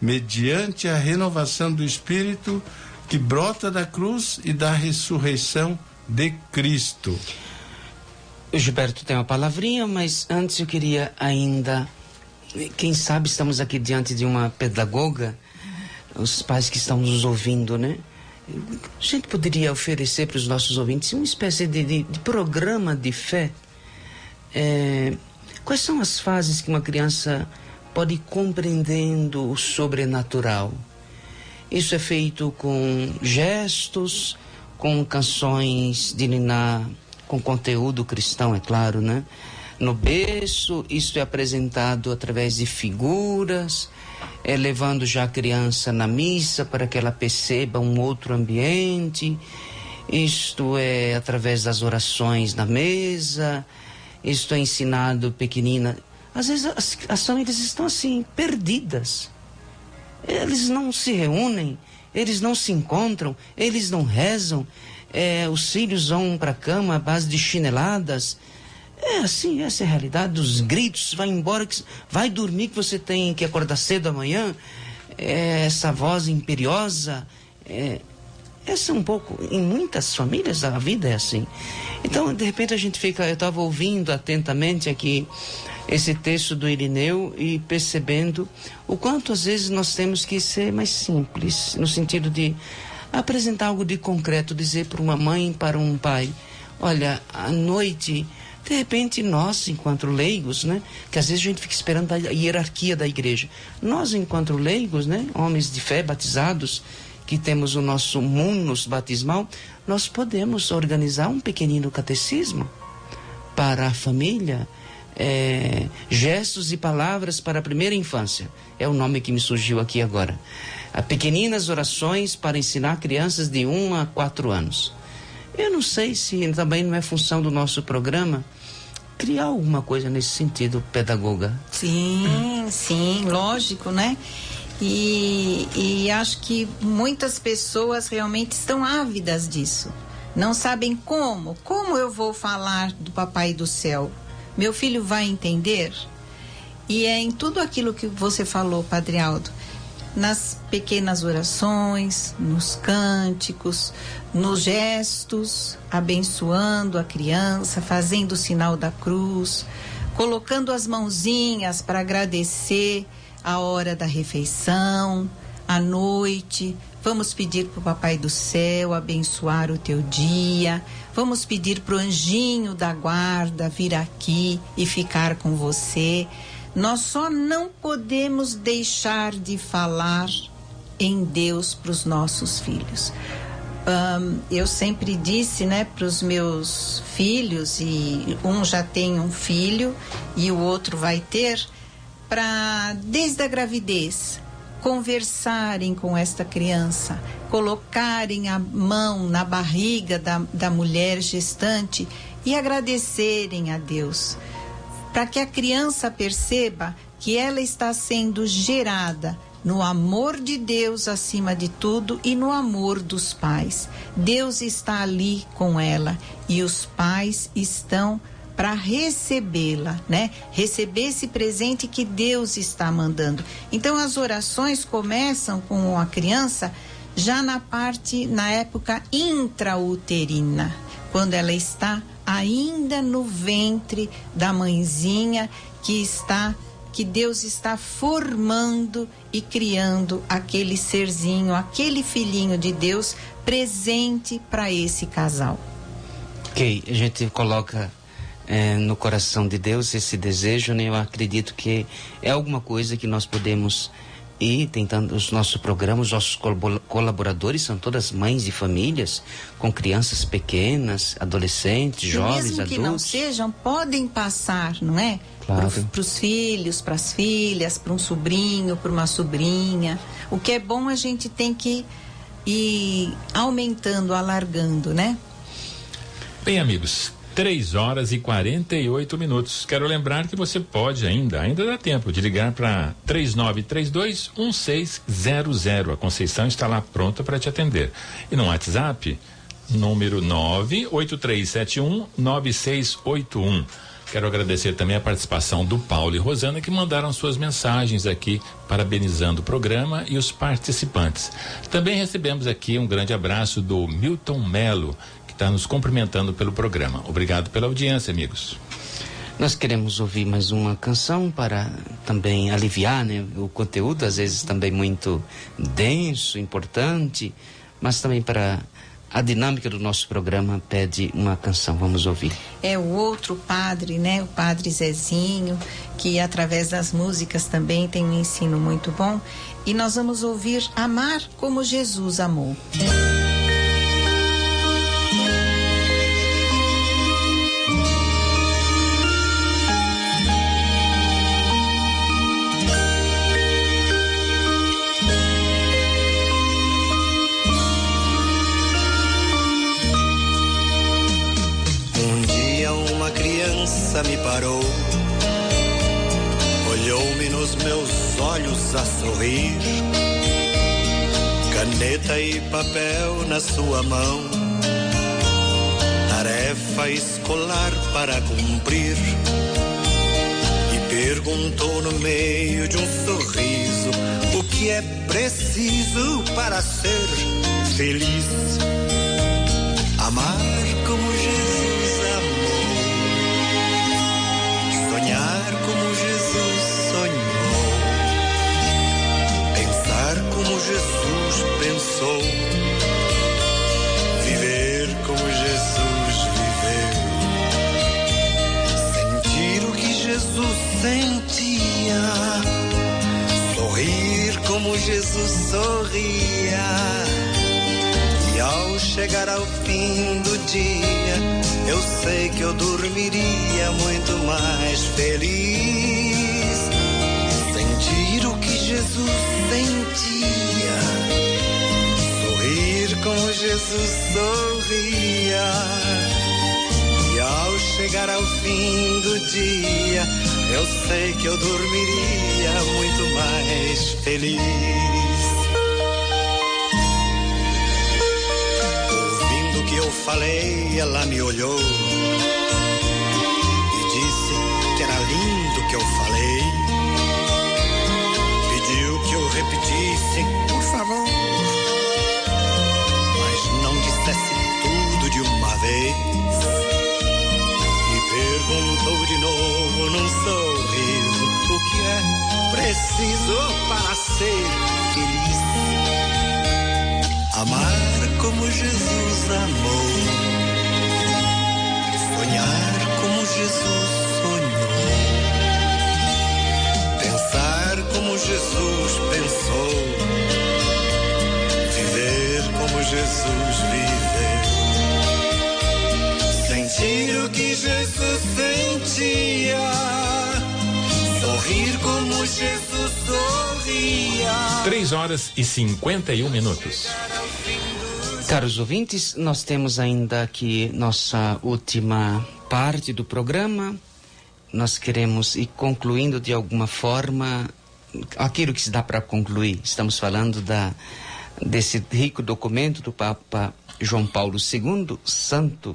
mediante a renovação do Espírito que brota da cruz e da ressurreição de Cristo. Gilberto tem uma palavrinha, mas antes eu queria ainda, quem sabe estamos aqui diante de uma pedagoga, os pais que estão nos ouvindo, né? A gente poderia oferecer para os nossos ouvintes uma espécie de programa de fé. Quais são as fases que uma criança pode ir compreendendo o sobrenatural? Isso é feito com gestos, com canções de niná, com conteúdo cristão, é claro, né? No berço, isso é apresentado através de figuras, levando já a criança na missa para que ela perceba um outro ambiente. Isto é através das orações na mesa, isto é ensinado pequenina. Às vezes as famílias estão assim, perdidas. Eles não se reúnem, eles não se encontram, eles não rezam. Os filhos vão para a cama à base de chineladas. Assim, essa é a realidade dos gritos. Vai embora, vai dormir que você tem que acordar cedo amanhã. Essa voz imperiosa. essa é um pouco, em muitas famílias a vida é assim. Então, de repente a gente fica, eu estava ouvindo atentamente aqui esse texto do Irineu e percebendo o quanto às vezes nós temos que ser mais simples, no sentido de apresentar algo de concreto, dizer para uma mãe, para um pai, olha, à noite, de repente nós, enquanto leigos, né, que às vezes a gente fica esperando a hierarquia da igreja, nós enquanto leigos, né, homens de fé batizados, que temos o nosso munus batismal, nós podemos organizar um pequenino catecismo para a família, gestos e palavras para a primeira infância, é o nome que me surgiu aqui agora. Pequeninas orações para ensinar crianças de 1 a 4 anos. Eu não sei se também não é função do nosso programa criar alguma coisa nesse sentido, pedagoga. Sim, lógico, né? E acho que muitas pessoas realmente estão ávidas disso. Não sabem como eu vou falar do Papai do Céu. Meu filho vai entender? E é em tudo aquilo que você falou, Padre Aldo, nas pequenas orações, nos cânticos, nos gestos, abençoando a criança, fazendo o sinal da cruz, colocando as mãozinhas para agradecer a hora da refeição, à noite. Vamos pedir para o Papai do Céu abençoar o teu dia. Vamos pedir para o anjinho da guarda vir aqui e ficar com você. Nós só não podemos deixar de falar em Deus para os nossos filhos. Eu sempre disse, né, para os meus filhos, e um já tem um filho e o outro vai ter, para desde a gravidez conversarem com esta criança, colocarem a mão na barriga da mulher gestante e agradecerem a Deus, para que a criança perceba que ela está sendo gerada no amor de Deus acima de tudo e no amor dos pais. Deus está ali com ela e os pais estão para recebê-la, né? Receber esse presente que Deus está mandando. Então as orações começam com a criança já na época intrauterina, quando ela está ainda no ventre da mãezinha que Deus está formando e criando aquele serzinho, aquele filhinho de Deus presente para esse casal. Ok, a gente coloca no coração de Deus esse desejo, né? Eu acredito que é alguma coisa que nós podemos ir tentando. Os nossos programas, os nossos colaboradores são todas mães de famílias com crianças pequenas, adolescentes, jovens, mesmo adultos. Que não sejam, podem passar, não é? Claro. Para os filhos, para as filhas, para um sobrinho, para uma sobrinha. O que é bom a gente tem que ir aumentando, alargando, né? Bem, amigos, 3h48. Quero lembrar que você pode ainda dá tempo de ligar para 3932-1600. A Conceição está lá pronta para te atender. E no WhatsApp, número 983719681. Quero agradecer também a participação do Paulo e Rosana, que mandaram suas mensagens aqui, parabenizando o programa e os participantes. Também recebemos aqui um grande abraço do Milton Melo, está nos cumprimentando pelo programa. Obrigado pela audiência, amigos. Nós queremos ouvir mais uma canção para também aliviar, né, o conteúdo, às vezes também muito denso, importante, mas também para a dinâmica do nosso programa pede uma canção. Vamos ouvir. É o outro padre, né, o Padre Zezinho, que através das músicas também tem um ensino muito bom, e nós vamos ouvir Amar como Jesus amou. Me parou, olhou-me nos meus olhos a sorrir, caneta e papel na sua mão, tarefa escolar para cumprir, e perguntou no meio de um sorriso o que é preciso para ser feliz. Amar como Jesus amou, sonhar como Jesus sonhou, pensar como Jesus pensou, viver como Jesus viveu, sentir o que Jesus sentia, sorrir como Jesus sorria. E ao chegar ao fim do dia, eu sei que eu dormiria muito mais feliz. Sentir o que Jesus sentia, sorrir como Jesus sorria. E ao chegar ao fim do dia, eu sei que eu dormiria muito mais feliz. Ouvindo o que eu falei, ela me olhou e disse que era lindo o que eu falei. Pediu que eu repetisse, por favor, mas não dissesse tudo de uma vez. Perguntou de novo num sorriso o que é preciso para ser feliz. Amar como Jesus amou, sonhar como Jesus sonhou, pensar como Jesus pensou, viver como Jesus viveu. Sentir o que Jesus sentia, sorrir como Jesus sorria. 3h51. Caros ouvintes, nós temos ainda aqui nossa última parte do programa. Nós queremos ir concluindo de alguma forma aquilo que se dá para concluir. Estamos falando desse rico documento do Papa João Paulo II, santo,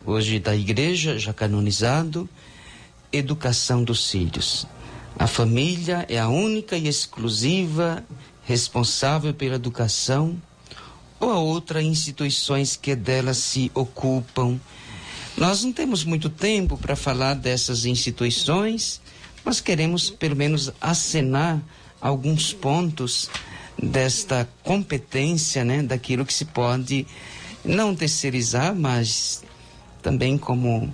hoje da Igreja, já canonizado, educação dos filhos. A família é a única e exclusiva responsável pela educação, ou há outras instituições que delas se ocupam. Nós não temos muito tempo para falar dessas instituições, mas queremos pelo menos acenar alguns pontos desta competência, né, daquilo que se pode não terceirizar, mas também como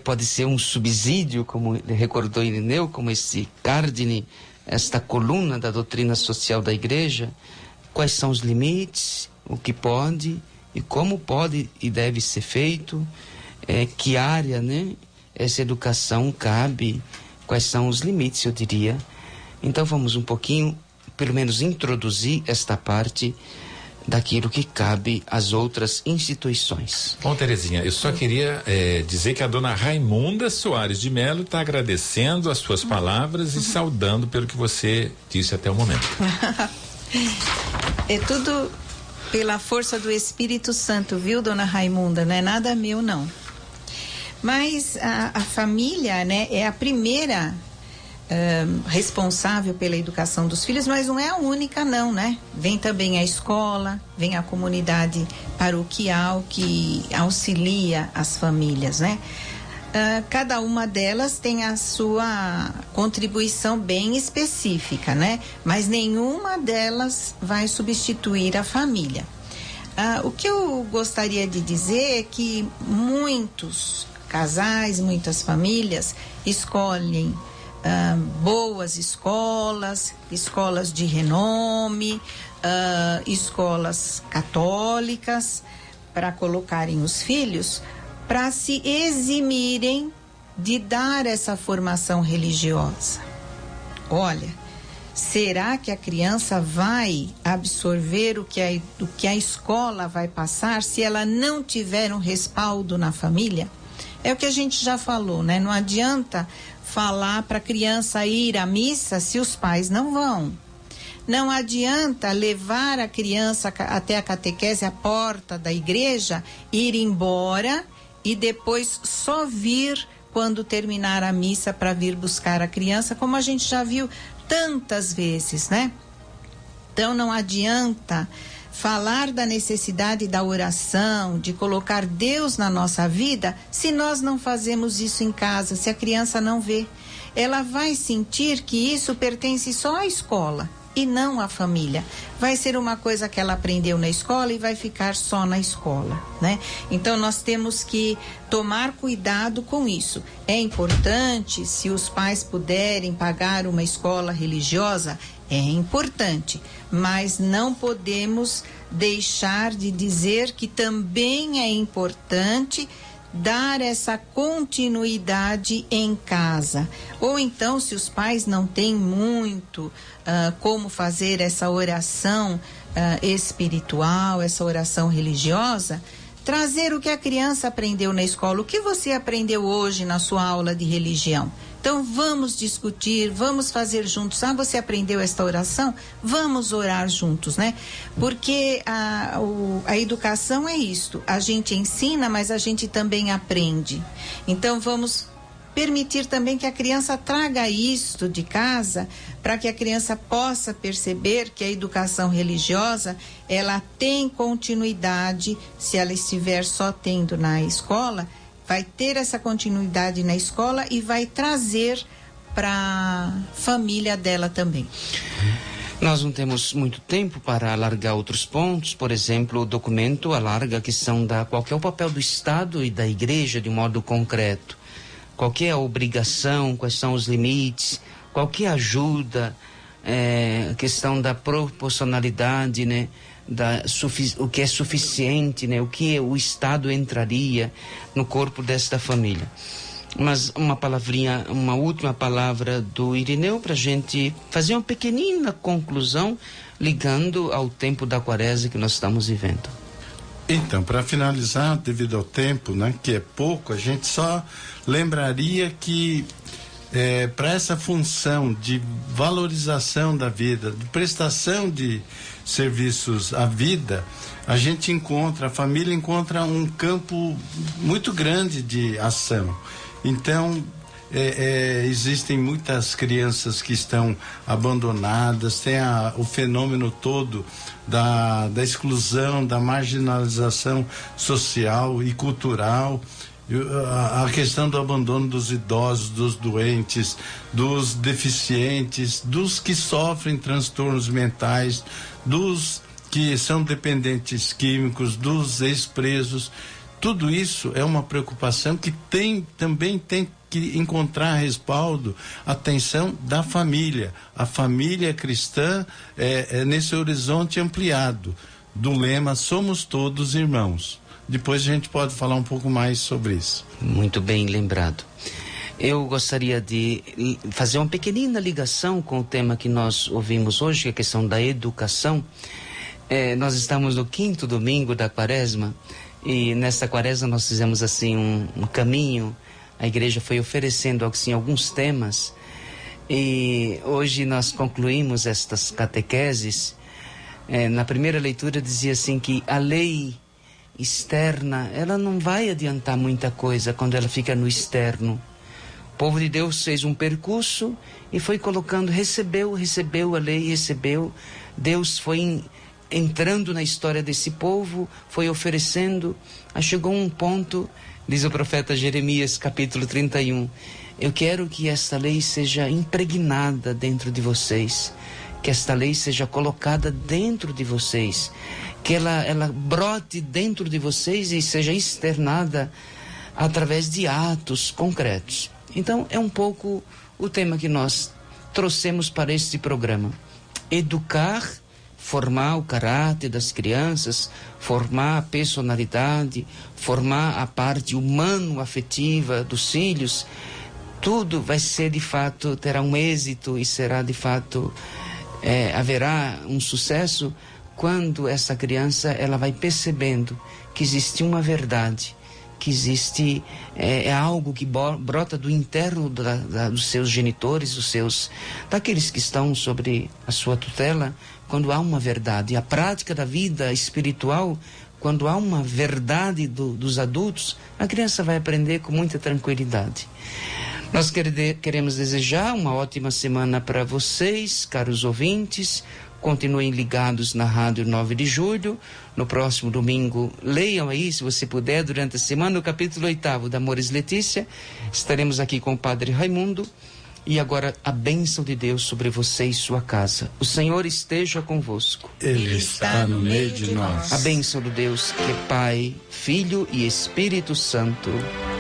pode ser um subsídio, como recordou Irineu, como esse cardine, esta coluna da doutrina social da Igreja. Quais são os limites, o que pode e como pode e deve ser feito, que área, né, essa educação cabe, quais são os limites, eu diria. Então vamos um pouquinho, pelo menos introduzir esta parte daquilo que cabe às outras instituições. Bom, Terezinha, eu só queria dizer que a dona Raimunda Soares de Melo está agradecendo as suas palavras e saudando pelo que você disse até o momento. É tudo pela força do Espírito Santo, viu, dona Raimunda? Não é nada meu, não. Mas a família, né, é a primeira responsável pela educação dos filhos, mas não é a única, não, né? Vem também a escola, vem a comunidade paroquial que auxilia as famílias, né? Cada uma delas tem a sua contribuição bem específica, né? Mas nenhuma delas vai substituir a família. O que eu gostaria de dizer é que muitos casais, muitas famílias escolhem boas escolas, escolas de renome, escolas católicas, para colocarem os filhos, para se eximirem de dar essa formação religiosa. Olha, será que a criança vai absorver o que a escola vai passar se ela não tiver um respaldo na família? É o que a gente já falou, né? Não adianta falar para a criança ir à missa se os pais não vão. Não adianta levar a criança até a catequese, a porta da igreja, ir embora e depois só vir quando terminar a missa para vir buscar a criança, como a gente já viu tantas vezes, né? Então não adianta falar da necessidade da oração, de colocar Deus na nossa vida, se nós não fazemos isso em casa, se a criança não vê. Ela vai sentir que isso pertence só à escola e não à família. Vai ser uma coisa que ela aprendeu na escola e vai ficar só na escola, né? Então nós temos que tomar cuidado com isso. É importante, se os pais puderem pagar uma escola religiosa, é importante, mas não podemos deixar de dizer que também é importante dar essa continuidade em casa. Ou então, se os pais não têm muito como fazer essa oração espiritual, essa oração religiosa, trazer o que a criança aprendeu na escola. O que você aprendeu hoje na sua aula de religião? Então vamos discutir, vamos fazer juntos. Você aprendeu esta oração? Vamos orar juntos, né? Porque a educação é isto. A gente ensina, mas a gente também aprende. Então vamos permitir também que a criança traga isto de casa, para que a criança possa perceber que a educação religiosa, ela tem continuidade. Se ela estiver só tendo na escola, vai ter essa continuidade na escola e vai trazer para a família dela também. Nós não temos muito tempo para alargar outros pontos. Por exemplo, o documento alarga a questão da qual que é o papel do Estado e da Igreja de modo concreto. Qual que é a obrigação, quais são os limites, qual que é a ajuda, a questão da proporcionalidade, né? O que é suficiente, né? O que o Estado entraria no corpo desta família. Mas uma palavrinha, uma última palavra do Irineu para a gente fazer uma pequenina conclusão ligando ao tempo da Quaresma que nós estamos vivendo. Então, para finalizar, devido ao tempo, né, que é pouco, a gente só lembraria que para essa função de valorização da vida, de prestação de serviços à vida, a família encontra um campo muito grande de ação. Então, existem muitas crianças que estão abandonadas, tem o fenômeno todo da exclusão, da marginalização social e cultural, a questão do abandono dos idosos, dos doentes, dos deficientes, dos que sofrem transtornos mentais, dos que são dependentes químicos, dos ex-presos. Tudo isso é uma preocupação que também tem que encontrar respaldo, atenção da família. A família cristã é nesse horizonte ampliado do lema Somos Todos Irmãos. Depois a gente pode falar um pouco mais sobre isso. Muito bem lembrado. Eu gostaria de fazer uma pequenina ligação com o tema que nós ouvimos hoje, que é a questão da educação. Nós estamos no 5º domingo da Quaresma, e nesta Quaresma nós fizemos assim um caminho. A igreja foi oferecendo assim alguns temas, e hoje nós concluímos estas catequeses. Na primeira leitura dizia assim que a lei externa, ela não vai adiantar muita coisa quando ela fica no externo. O povo de Deus fez um percurso e foi colocando, recebeu a lei, recebeu. Deus foi entrando na história desse povo, foi oferecendo. Aí chegou um ponto, diz o profeta Jeremias, capítulo 31, eu quero que esta lei seja impregnada dentro de vocês, que esta lei seja colocada dentro de vocês, que ela brote dentro de vocês e seja externada através de atos concretos. Então, é um pouco o tema que nós trouxemos para este programa. Educar, formar o caráter das crianças, formar a personalidade, formar a parte humano-afetiva dos filhos. Tudo vai ser, de fato, terá um êxito e será, de fato, haverá um sucesso quando essa criança ela vai percebendo que existe uma verdade, que existe algo que brota do interno dos seus genitores, daqueles que estão sobre a sua tutela, quando há uma verdade. A prática da vida espiritual, quando há uma verdade dos adultos, a criança vai aprender com muita tranquilidade. Nós queremos desejar uma ótima semana para vocês, caros ouvintes. Continuem ligados na Rádio 9 de Julho. No próximo domingo, leiam aí, se você puder, durante a semana, o capítulo 8º da Amores Letícia. Estaremos aqui com o Padre Raimundo. E agora, a bênção de Deus sobre você e sua casa. O Senhor esteja convosco. Ele está no meio de nós. A bênção do Deus, que é Pai, Filho e Espírito Santo.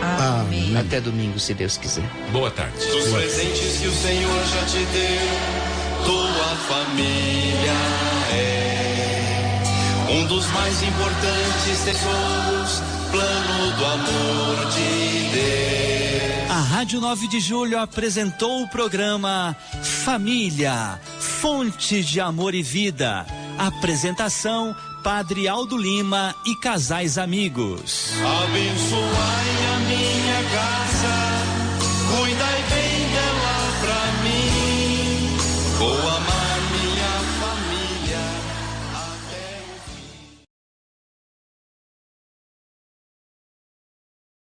Amém. Até domingo, se Deus quiser. Boa tarde. Dos presentes que o Senhor já te deu, tua família é um dos mais importantes tesouros, plano do amor de Deus. A Rádio 9 de Julho apresentou o programa Família, Fonte de Amor e Vida. Apresentação, Padre Aldo Lima e casais amigos. Abençoai a minha casa